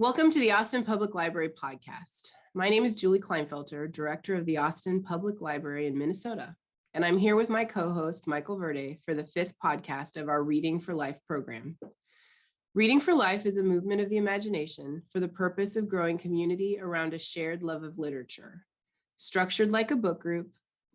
Welcome to the Austin Public Library podcast. My name is Julie Kleinfelter, director of the Austin Public Library in Minnesota, and I'm here with my co-host, Michael Verde, for the fifth podcast of our Reading for Life program. Reading for Life is a movement of the imagination for the purpose of growing community around a shared love of literature. Structured like a book group,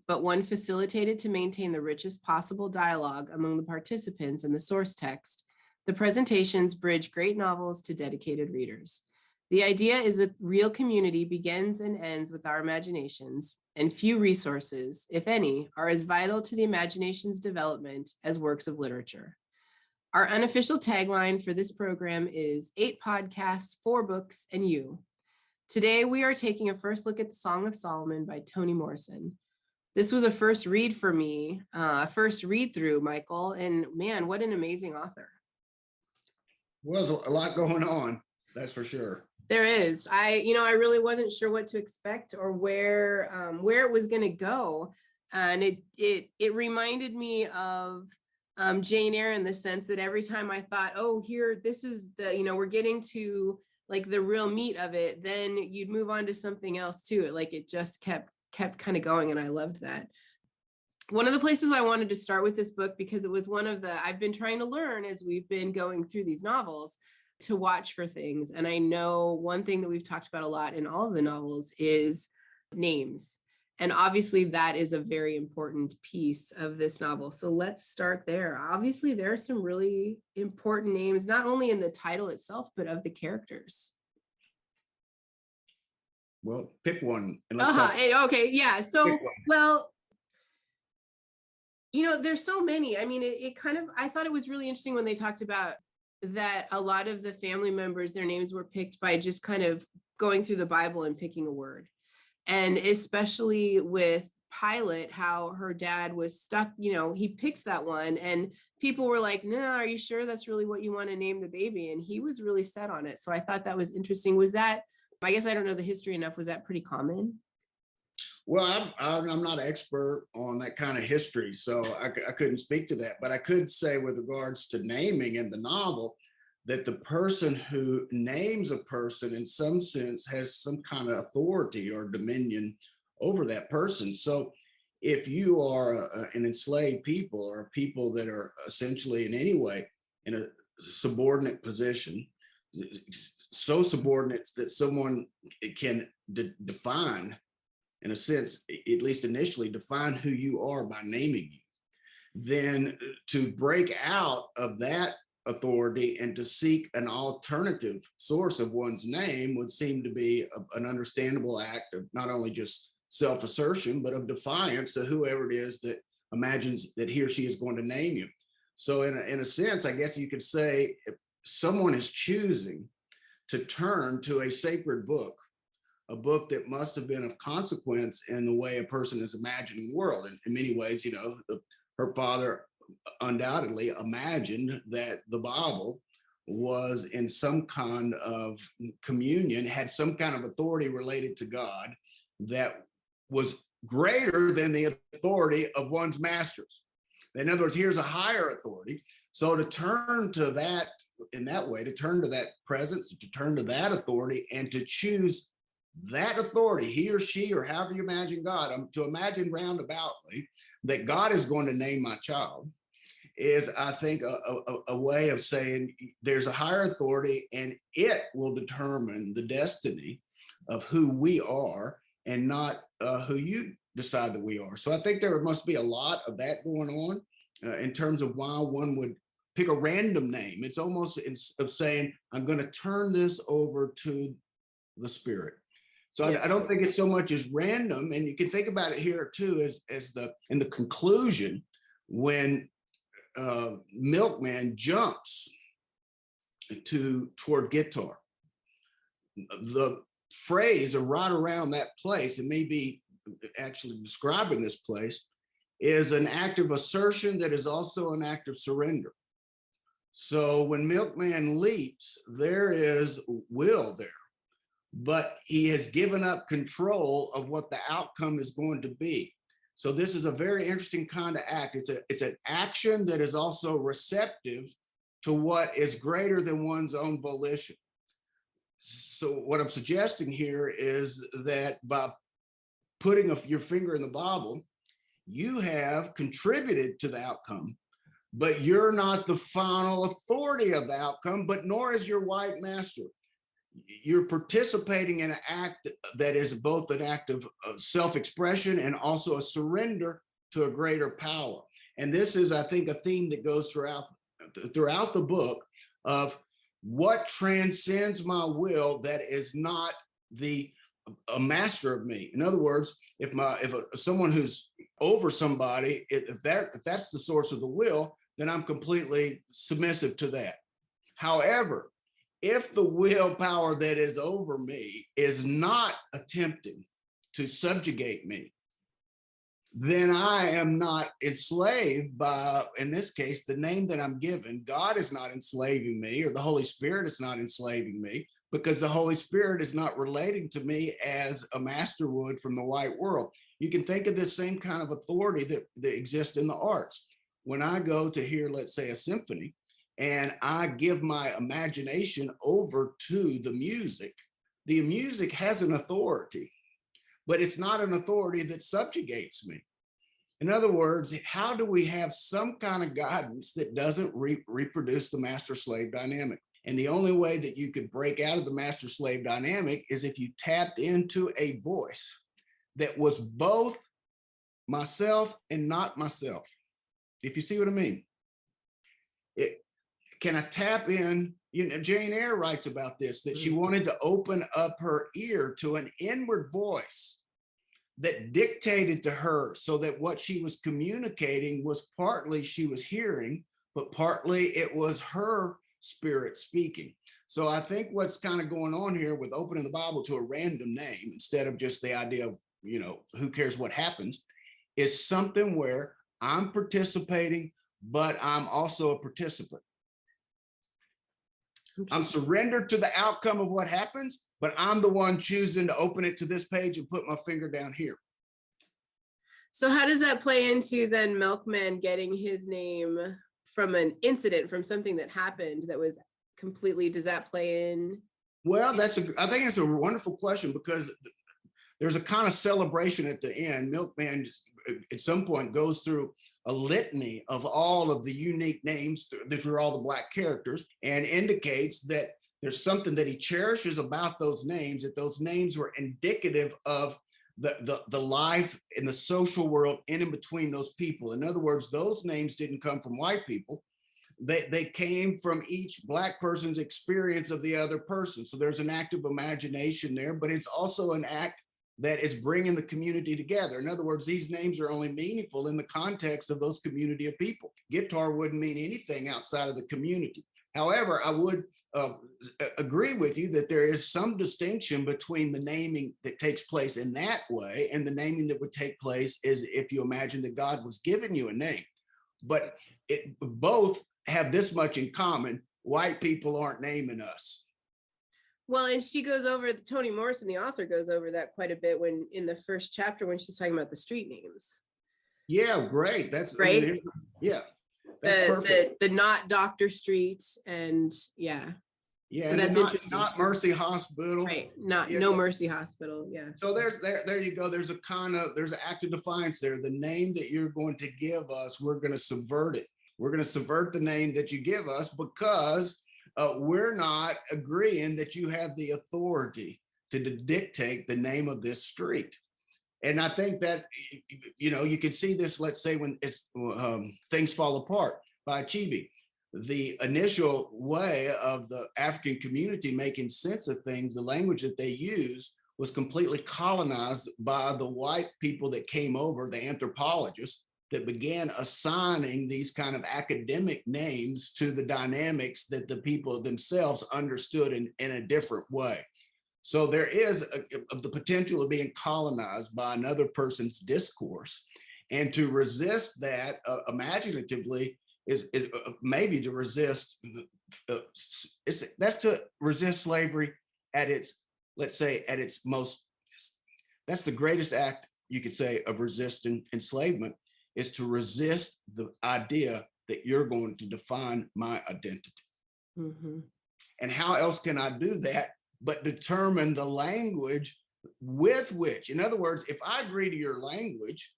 but one facilitated to maintain the richest possible dialogue among the participants in the source text. The presentations bridge great novels to dedicated readers. The idea is that real community begins and ends with our imaginations, and few resources, if any, are as vital to the imagination's development as works of literature. Our unofficial tagline for this program is 8 podcasts, 4 books, and you. Today, we are taking a first look at the Song of Solomon by Toni Morrison. This was a first read for me, first read through, Michael, and man, what an amazing author. Was a lot going on, that's for sure. There is. I really wasn't sure what to expect or where it was going to go, and it reminded me of Jane Eyre in the sense that every time I thought, oh, here, this is the we're getting to like the real meat of it, then you'd move on to something else too. Like it just kept kind of going, and I loved that. One of the places I wanted to start with this book, because it was one of I've been trying to learn as we've been going through these novels to watch for things. And I know one thing that we've talked about a lot in all of the novels is names. And obviously that is a very important piece of this novel. So let's start there. Obviously there are some really important names, not only in the title itself, but of the characters. Well, pick one. And okay, yeah. So, well, there's so many. I mean, I thought it was really interesting when they talked about that a lot of the family members, their names were picked by just kind of going through the Bible and picking a word. And especially with Pilate, how her dad was stuck, he picked that one and people were like, no, are you sure that's really what you want to name the baby? And he was really set on it. So I thought that was interesting. Was that, I guess I don't know the history enough, was that pretty common? Well, I'm not an expert on that kind of history, so I couldn't speak to that. But I could say with regards to naming in the novel, that the person who names a person in some sense has some kind of authority or dominion over that person. So if you are an enslaved people or people that are essentially in any way in a subordinate position, so subordinate that someone can define, in a sense, at least initially, define who you are by naming you, then to break out of that authority and to seek an alternative source of one's name would seem to be an understandable act of not only just self-assertion, but of defiance to whoever it is that imagines that he or she is going to name you. So in a sense, I guess you could say if someone is choosing to turn to a sacred book, a book that must have been of consequence in the way a person is imagining the world. And in many ways, her father undoubtedly imagined that the Bible was in some kind of communion, had some kind of authority related to God that was greater than the authority of one's masters. In other words, here's a higher authority. So to turn to that in that way, to turn to that presence, to turn to that authority and to choose that authority, he or she, or however you imagine God, to imagine roundaboutly that God is going to name my child is, I think, a way of saying there's a higher authority and it will determine the destiny of who we are and not who you decide that we are. So I think there must be a lot of that going on in terms of why one would pick a random name. It's almost of saying, I'm going to turn this over to the Spirit. So I don't think it's so much as random, and you can think about it here too, as in the conclusion when Milkman jumps toward Guitar. The phrase right around that place, and maybe actually describing this place, is an act of assertion that is also an act of surrender. So when Milkman leaps, there is will there. But he has given up control of what the outcome is going to be. So this is a very interesting kind of act. It's an action that is also receptive to what is greater than one's own volition. So what I'm suggesting here is that by putting your finger in the Bible, you have contributed to the outcome, but you're not the final authority of the outcome, but nor is your white master. You're participating in an act that is both an act of self-expression and also a surrender to a greater power. And this is, I think, a theme that goes throughout the book of what transcends my will that is not a master of me. In other words, if someone who's over somebody, if that's the source of the will, then I'm completely submissive to that. However, if the willpower that is over me is not attempting to subjugate me, then I am not enslaved by, in this case, the name that I'm given. God is not enslaving me, or the Holy Spirit is not enslaving me, because the Holy Spirit is not relating to me as a master would from the white world. You can think of this same kind of authority that exists in the arts. When I go to hear, let's say, a symphony, and I give my imagination over to the music has an authority, but it's not an authority that subjugates me. In other words, how do we have some kind of guidance that doesn't reproduce the master-slave dynamic? And the only way that you could break out of the master-slave dynamic is if you tapped into a voice that was both myself and not myself. If you see what I mean. Can I tap in? You know, Jane Eyre writes about this, that she wanted to open up her ear to an inward voice that dictated to her, so that what she was communicating was partly she was hearing, but partly it was her spirit speaking. So I think what's kind of going on here with opening the Bible to a random name, instead of just the idea of, you know, who cares what happens, is something where I'm participating, but I'm also a participant. I'm surrendered to the outcome of what happens, but I'm the one choosing to open it to this page and put my finger down here. So how does that play into then Milkman getting his name from an incident, from something that happened that was completely, does that play in? Well, I think it's a wonderful question, because there's a kind of celebration at the end. Milkman at some point goes through a litany of all of the unique names that are all the Black characters, and indicates that there's something that he cherishes about those names, that those names were indicative of the life in the social world in between those people. In other words, those names didn't come from white people. They came from each Black person's experience of the other person. So there's an act of imagination there, but it's also an act that is bringing the community together. In other words, these names are only meaningful in the context of those community of people. Guitar wouldn't mean anything outside of the community. However, I would agree with you that there is some distinction between the naming that takes place in that way and the naming that would take place is if you imagine that God was giving you a name. But both have this much in common: white people aren't naming us. Well, and she goes over, Toni Morrison, the author, goes over that quite a bit when in the first chapter when she's talking about the street names. Yeah, great. That's right. I mean, yeah, that's perfect. The not Dr. Street, and yeah. Yeah, so and that's interesting. Not Mercy Hospital. Right. No Mercy Hospital. Yeah. So there you go. There's an act of defiance there. The name that you're going to give us, we're going to subvert it. We're going to subvert the name that you give us, because we're not agreeing that you have the authority to dictate the name of this street. And I think that, you know, you can see this, let's say, when it's Things Fall Apart by Chibi. The initial way of the African community making sense of things, the language that they use, was completely colonized by the white people that came over, the anthropologists, that began assigning these kind of academic names to the dynamics that the people themselves understood in a different way. So there is the potential of being colonized by another person's discourse, and to resist that imaginatively is maybe to resist. That's to resist slavery at its, let's say, at its most. That's the greatest act you could say of resisting enslavement, is to resist the idea that you're going to define my identity. Mm-hmm. And how else can I do that but determine the language with which, in other words, if I agree to your language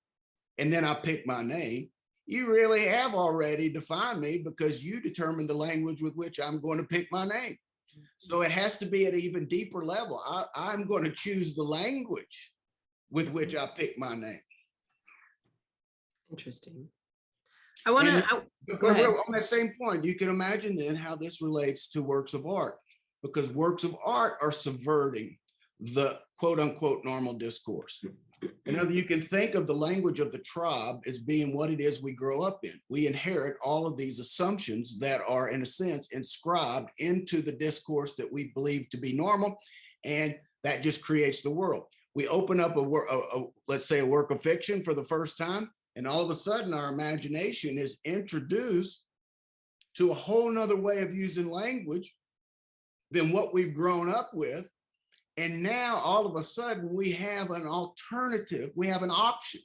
and then I pick my name, you really have already defined me because you determine the language with which I'm going to pick my name. So it has to be at an even deeper level. I'm going to choose the language with which I pick my name. Interesting. I want to go ahead. On that same point, you can imagine then how this relates to works of art, because works of art are subverting the quote unquote normal discourse. In other, you can think of the language of the tribe as being what it is we grow up in. We inherit all of these assumptions that are, in a sense, inscribed into the discourse that we believe to be normal, and that just creates the world. We open up let's say a work of fiction for the first time, and all of a sudden our imagination is introduced to a whole nother way of using language than what we've grown up with. And now all of a sudden we have an alternative, we have an option.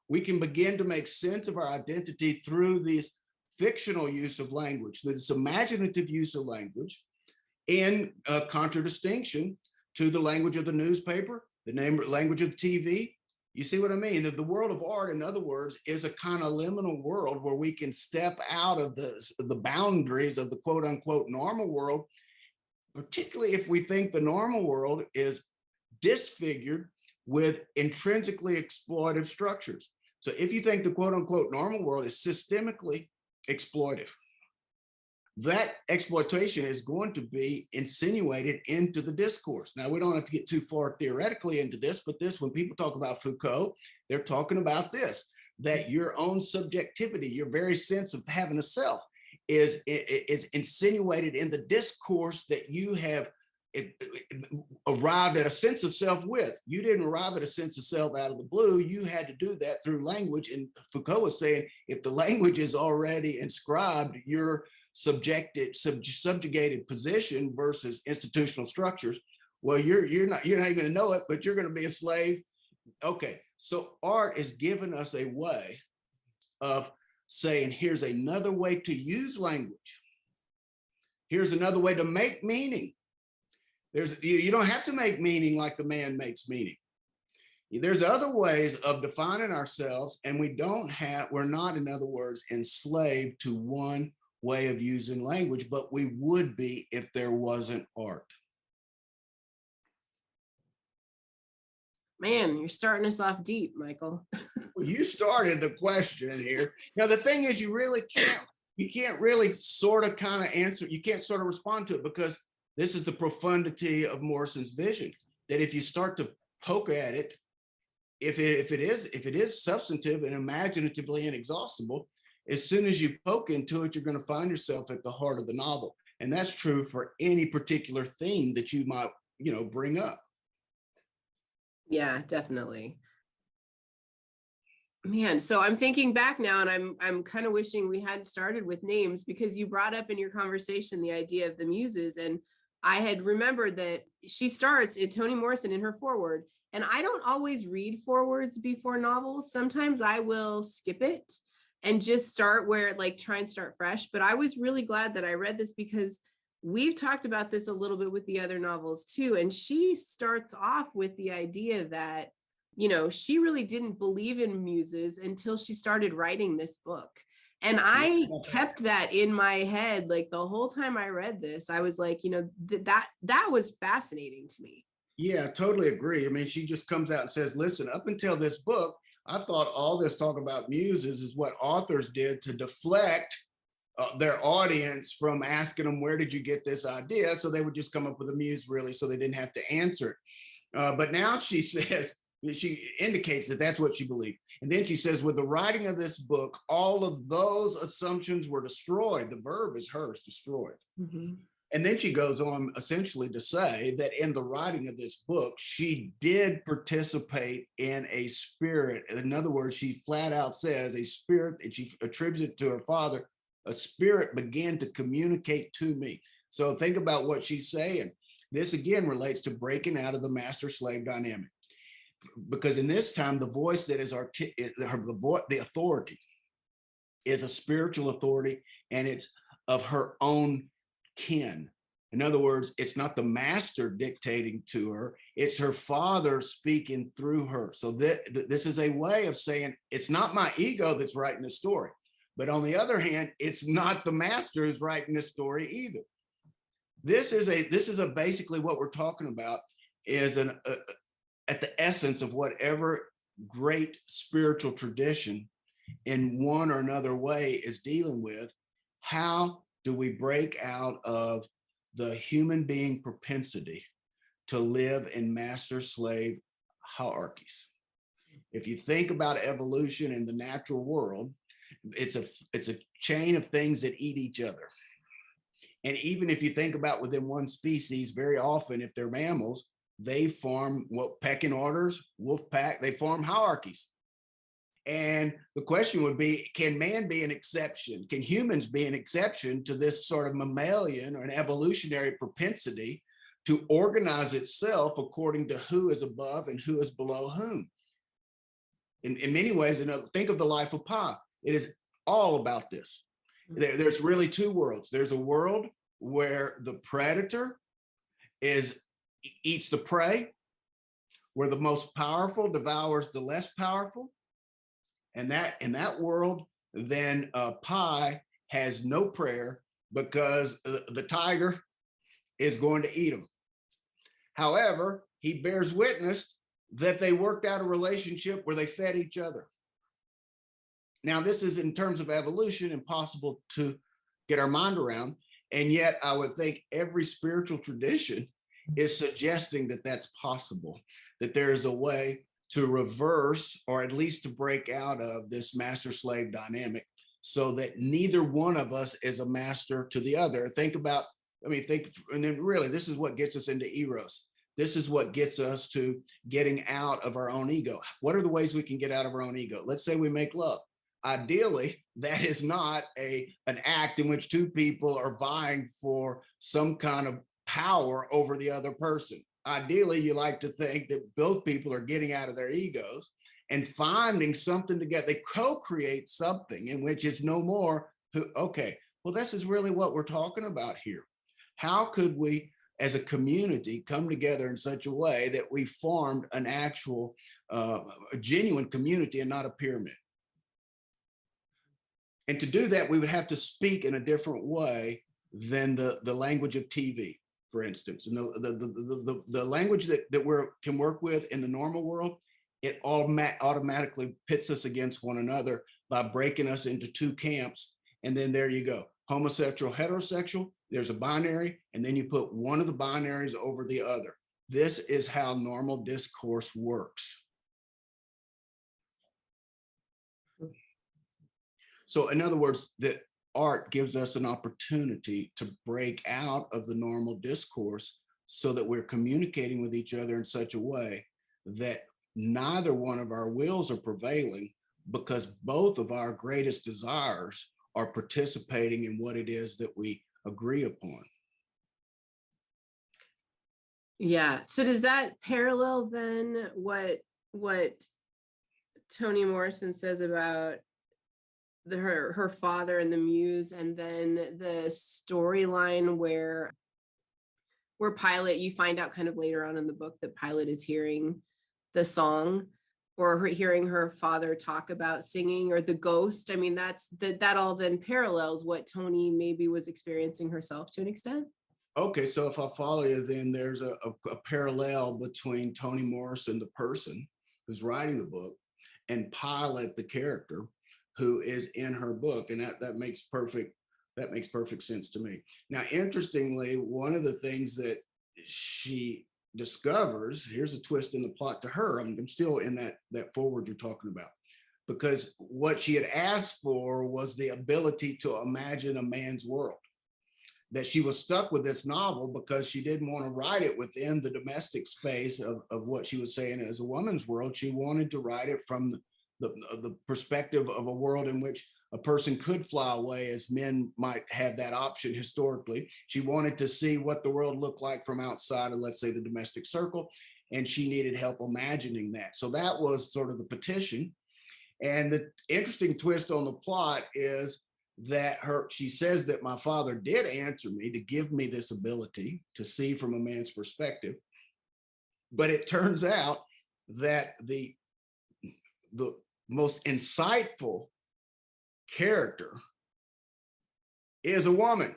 We can begin to make sense of our identity through this fictional use of language, this imaginative use of language, in contradistinction to the language of the newspaper, the language of the TV. You see what I mean? That the world of art, in other words, is a kind of liminal world where we can step out of the boundaries of the quote unquote normal world, particularly if we think the normal world is disfigured with intrinsically exploitive structures. So if you think the quote unquote normal world is systemically exploitive, that exploitation is going to be insinuated into the discourse. Now, we don't have to get too far theoretically into this, but when people talk about Foucault, they're talking about this, that your own subjectivity, your very sense of having a self, is insinuated in the discourse that you have arrived at a sense of self with. You didn't arrive at a sense of self out of the blue. You had to do that through language. And Foucault was saying, if the language is already inscribed, your subjugated position versus institutional structures, well, you're not even going to know it, but you're going to be a slave. Okay, so art is giving us a way of saying, here's another way to use language. Here's another way to make meaning. You don't have to make meaning like the man makes meaning. There's other ways of defining ourselves, and we're not, in other words, enslaved to one way of using language, but we would be if there wasn't art. Man, you're starting us off deep, Michael. Well, you started the question here. Now, the thing is, you can't really sort of kind of answer, you can't sort of respond to it, because this is the profundity of Morrison's vision, that if you start to poke at it, if it is substantive and imaginatively inexhaustible, as soon as you poke into it, you're going to find yourself at the heart of the novel. And that's true for any particular theme that you might, bring up. Yeah, definitely. Man, so I'm thinking back now, and I'm kind of wishing we had started with names, because you brought up in your conversation the idea of the muses, and I had remembered that she starts in Toni Morrison in her foreword, and I don't always read forewords before novels. Sometimes I will skip it and just start where, like, try and start fresh. But I was really glad that I read this, because we've talked about this a little bit with the other novels too. And she starts off with the idea that, she really didn't believe in muses until she started writing this book. And I kept that in my head, like, the whole time I read this. I was like, that was fascinating to me. Yeah, totally agree. I mean, she just comes out and says, listen, up until this book, I thought all this talk about muses is what authors did to deflect their audience from asking them, where did you get this idea? So they would just come up with a muse, really, so they didn't have to answer it. But now she says, she indicates that that's what she believed. And then she says, with the writing of this book, all of those assumptions were destroyed. The verb is hers, destroyed. Mm-hmm. And then she goes on essentially to say that in the writing of this book, she did participate in a spirit. In other words, she flat out says a spirit, and she attributes it to her father, a spirit began to communicate to me. So think about what she's saying. This again relates to breaking out of the master-slave dynamic. Because in this time, the voice that is the authority is a spiritual authority, and it's of her own kin. In other words, it's not the master dictating to her, it's her father speaking through her. So this is a way of saying it's not my ego that's writing the story. But on the other hand, it's not the master who's writing the story either. This is a basically what we're talking about is at the essence of whatever great spiritual tradition in one or another way is dealing with. How do we break out of the human being propensity to live in master slave hierarchies? If you think about evolution in the natural world, it's a chain of things that eat each other. And even if you think about within one species, very often, if they're mammals, they form what pecking orders, wolf pack, they form hierarchies. And the question would be, can man be an exception? Can humans be an exception to this sort of mammalian or an evolutionary propensity to organize itself according to who is above and who is below whom? In many ways, think of the life of Pi. It is all about this. There's really two worlds. There's a world where the predator eats the prey, where the most powerful devours the less powerful. And that in that world, then Pi has no prayer because the tiger is going to eat him. However, he bears witness that they worked out a relationship where they fed each other. Now, this is in terms of evolution impossible to get our mind around. And yet I would think every spiritual tradition is suggesting that that's possible, that there is a way to reverse or at least to break out of this master slave dynamic so that neither one of us is a master to the other. And then really, this is what gets us into eros. This is what gets us to getting out of our own ego. What are the ways we can get out of our own ego? Let's say we make love. Ideally, that is not an act in which two people are vying for some kind of power over the other person. Ideally, you like to think that both people are getting out of their egos and finding something together. They co-create something in which it's no more this is really what we're talking about here. How could we, as a community, come together in such a way that we formed an actual, a genuine community and not a pyramid? And to do that, we would have to speak in a different way than the language of TV, for instance. And the language that we can work with in the normal world, it automatically pits us against one another by breaking us into two camps. And then there you go. Homosexual, heterosexual, there's a binary, and then you put one of the binaries over the other. This is how normal discourse works. So in other words, that art gives us an opportunity to break out of the normal discourse so that we're communicating with each other in such a way that neither one of our wills are prevailing, because both of our greatest desires are participating in what it is that we agree upon. Yeah. So does that parallel then what Toni Morrison says about her father and the muse, and then the storyline where Pilot, you find out kind of later on in the book that Pilot is hearing the song or hearing her father talk about singing, or the ghost? I mean, that all then parallels what Toni maybe was experiencing herself to an extent. Okay, so if I follow you, then there's a parallel between Toni Morrison, the person who's writing the book, and Pilot, the character who is in her book, and that makes perfect sense to me. Now, interestingly, one of the things that she discovers, here's a twist in the plot to her. I'm still in that forward you're talking about, because what she had asked for was the ability to imagine a man's world. That she was stuck with this novel because she didn't want to write it within the domestic space of what she was saying as a woman's world. She wanted to write it from the perspective of a world in which a person could fly away, as men might have that option historically. She wanted to see what the world looked like from outside of, let's say, the domestic circle, and she needed help imagining that. So that was sort of the petition. And the interesting twist on the plot is that she says that my father did answer me to give me this ability to see from a man's perspective. But it turns out that the most insightful character is a woman.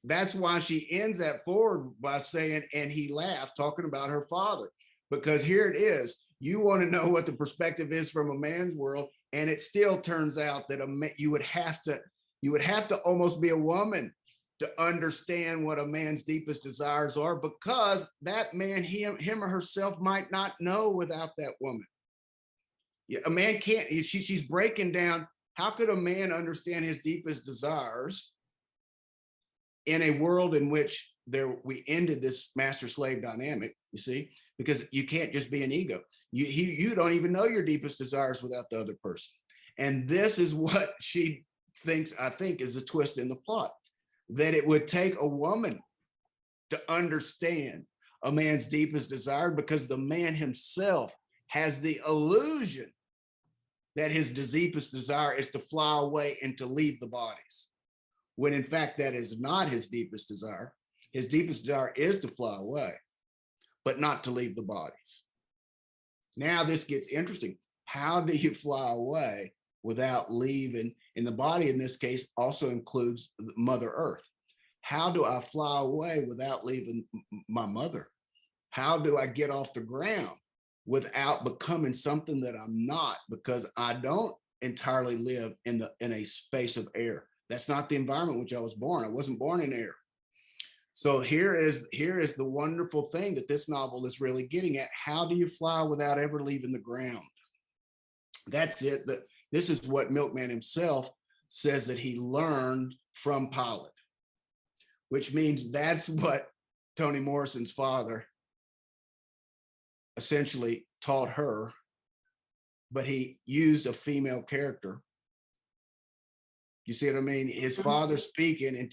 That's why she ends that forward by saying, and he laughed, talking about her father, because here it is. You want to know what the perspective is from a man's world, and it still turns out that you would have to almost be a woman to understand what a man's deepest desires are, because that man, him or herself, might not know without that woman. A man can't. She's breaking down. How could a man understand his deepest desires in a world in which we ended this master-slave dynamic? You see, because you can't just be an ego. You don't even know your deepest desires without the other person. And this is what she thinks, I think, is a twist in the plot, that it would take a woman to understand a man's deepest desire, because the man himself has the illusion that his deepest desire is to fly away and to leave the bodies, when in fact that is not his deepest desire. His deepest desire is to fly away, but not to leave the bodies. Now this gets interesting. How do you fly away without leaving? And the body in this case also includes Mother Earth. How do I fly away without leaving my mother? How do I get off the ground without becoming something that I'm not? Because I don't entirely live in a space of air. That's not the environment in which I was born. I wasn't born in air. So here is the wonderful thing that this novel is really getting at. How do you fly without ever leaving the ground? That's it. This is what Milkman himself says that he learned from Pilot, which means that's what Toni Morrison's father essentially taught her, but he used a female character. You see what I mean? His father speaking, and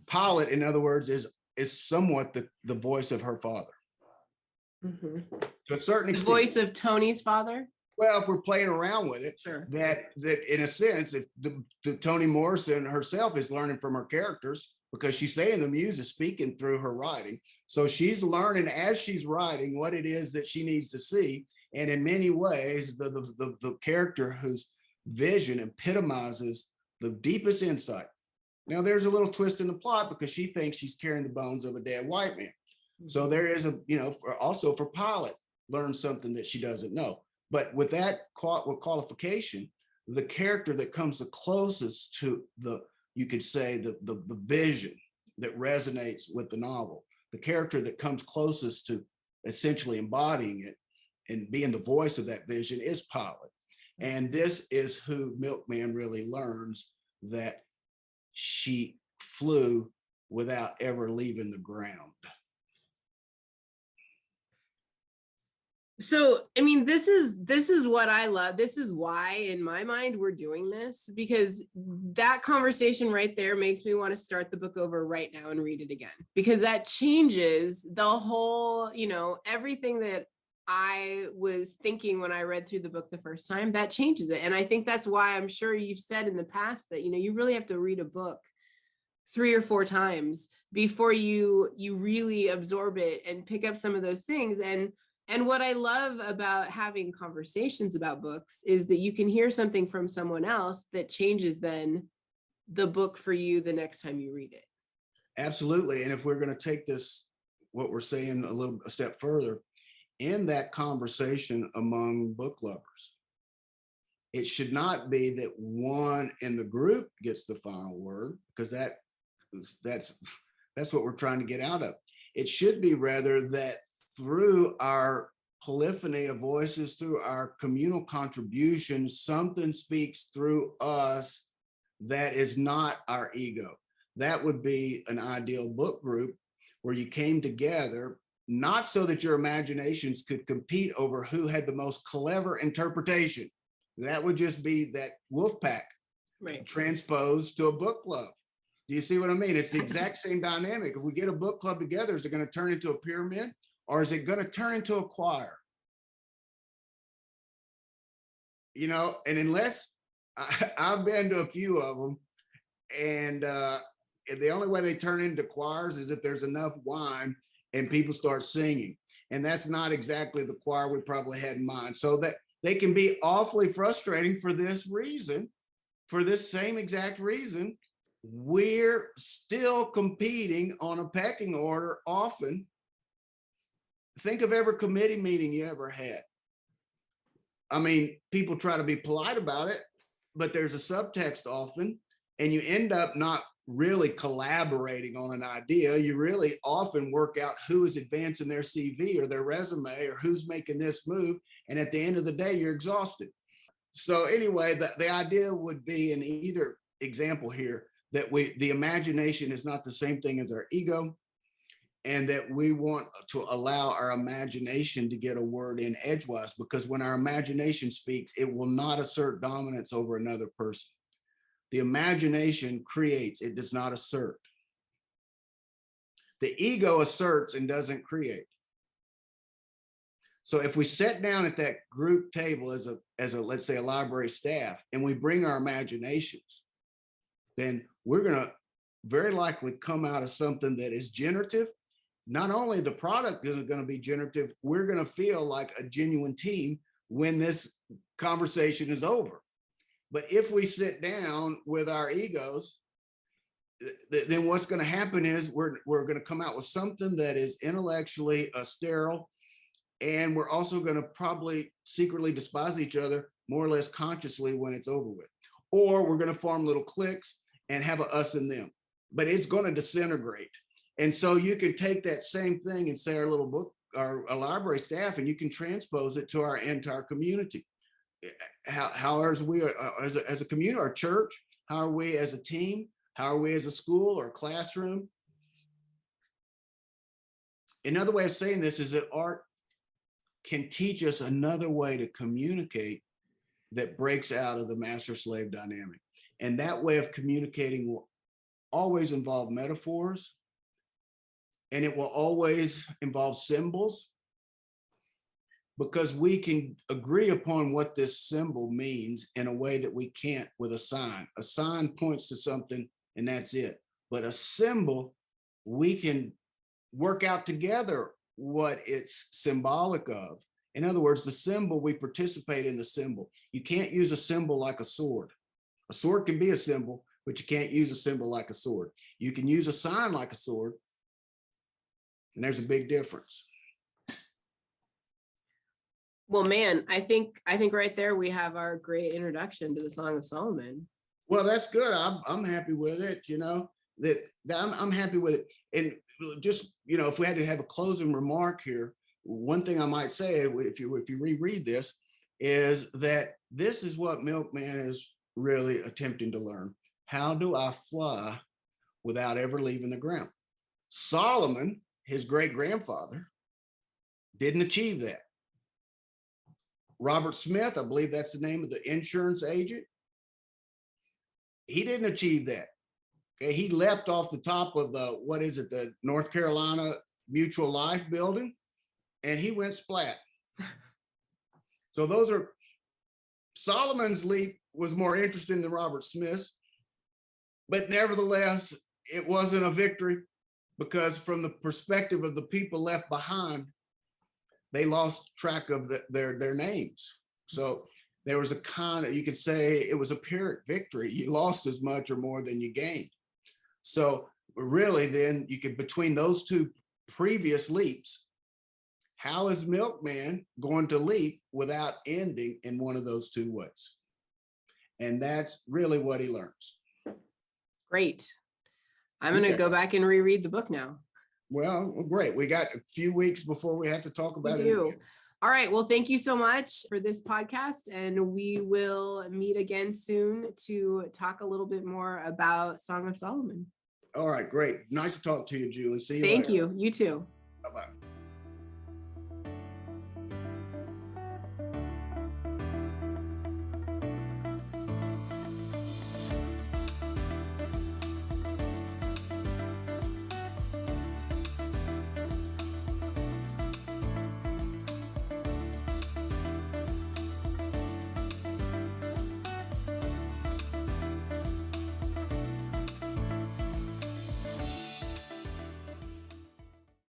Pilot, in other words, is somewhat the voice of her father. Mm-hmm. To a certain extent. The voice of Toni's father? Well, if we're playing around with it, sure. that in a sense, if the Toni Morrison herself is learning from her characters, because she's saying the muse is speaking through her writing. So she's learning as she's writing what it is that she needs to see. And in many ways, the character whose vision epitomizes the deepest insight. Now, there's a little twist in the plot because she thinks she's carrying the bones of a dead white man. Mm-hmm. So there is also for Pilot, learn something that she doesn't know. But with that qualification, the character that comes the closest to you could say the vision that resonates with the novel, the character that comes closest to essentially embodying it and being the voice of that vision is Pilot. And this is who Milkman really learns that she flew without ever leaving the ground. So, I mean, this is what I love. This is why, in my mind, we're doing this, because that conversation right there makes me want to start the book over right now and read it again, because that changes the whole, everything that I was thinking when I read through the book the first time, that changes it. And I think that's why I'm sure you've said in the past that, you really have to read a book 3 or 4 times before you really absorb it and pick up some of those things. And what I love about having conversations about books is that you can hear something from someone else that changes then the book for you the next time you read it. Absolutely. And if we're going to take this, what we're saying a step further, in that conversation among book lovers, it should not be that one in the group gets the final word, because that's what we're trying to get out of. It should be rather that through our polyphony of voices, through our communal contributions, something speaks through us that is not our ego. That would be an ideal book group where you came together, not so that your imaginations could compete over who had the most clever interpretation. That would just be that wolf pack, right, transposed to a book club. Do you see what I mean? It's the exact same dynamic. If we get a book club together, is it going to turn into a pyramid? Or is it going to turn into a choir? And unless I've been to a few of them, and the only way they turn into choirs is if there's enough wine and people start singing. And that's not exactly the choir we probably had in mind. So that they can be awfully frustrating for this reason, for this same exact reason. We're still competing on a pecking order often. Think of every committee meeting you ever had. I mean, people try to be polite about it, but there's a subtext often, and you end up not really collaborating on an idea. You really often work out who is advancing their CV or their resume or who's making this move. And at the end of the day, you're exhausted. So anyway, the idea would be in either example here that the imagination is not the same thing as our ego, and that we want to allow our imagination to get a word in edgewise, because when our imagination speaks, it will not assert dominance over another person. The imagination creates, it does not assert. The ego asserts and doesn't create. So if we sit down at that group table as a let's say a library staff, and we bring our imaginations, then we're going to very likely come out of something that is generative. Not only the product is going to be generative, we're going to feel like a genuine team when this conversation is over. But if we sit down with our egos, then what's going to happen is we're going to come out with something that is intellectually sterile, and we're also going to probably secretly despise each other more or less consciously when it's over with. Or we're going to form little cliques and have a us and them, but it's going to disintegrate. And so you can take that same thing and say our little book, our library staff, and you can transpose it to our entire community. How are we as a community, our church? How are we as a team? How are we as a school or classroom? Another way of saying this is that art can teach us another way to communicate that breaks out of the master-slave dynamic. And that way of communicating will always involve metaphors, and it will always involve symbols, because we can agree upon what this symbol means in a way that we can't with a sign. A sign points to something and that's it. But a symbol, we can work out together what it's symbolic of. In other words, the symbol, we participate in the symbol. You can't use a symbol like a sword. A sword can be a symbol, but you can't use a symbol like a sword. You can use a sign like a sword, and there's a big difference. Well, man, I think right there we have our great introduction to the Song of Solomon. Well, that's good. I'm happy with it. You know, that I'm happy with it. And just, you know, if we had to have a closing remark here, one thing I might say, if you reread this, is that this is what Milkman is really attempting to learn. How do I fly without ever leaving the ground? Solomon, his great grandfather, didn't achieve that. Robert Smith, I believe that's the name of the insurance agent, he didn't achieve that. Okay, he leapt off the top of the North Carolina Mutual Life building, and he went splat. So those are, Solomon's leap was more interesting than Robert Smith's, but nevertheless, it wasn't a victory, because from the perspective of the people left behind, they lost track of their names. So there was a kind of, you could say it was a Pyrrhic victory. You lost as much or more than you gained. So really then you could, between those two previous leaps, how is Milkman going to leap without ending in one of those two ways? And that's really what he learns. Great. I'm going to go back and reread the book now. Well, great. We got a few weeks before we have to talk about it again. All right. Well, thank you so much for this podcast, and we will meet again soon to talk a little bit more about Song of Solomon. All right, great. Nice to talk to you, Julie. See you later. Thank you. You too. Bye-bye.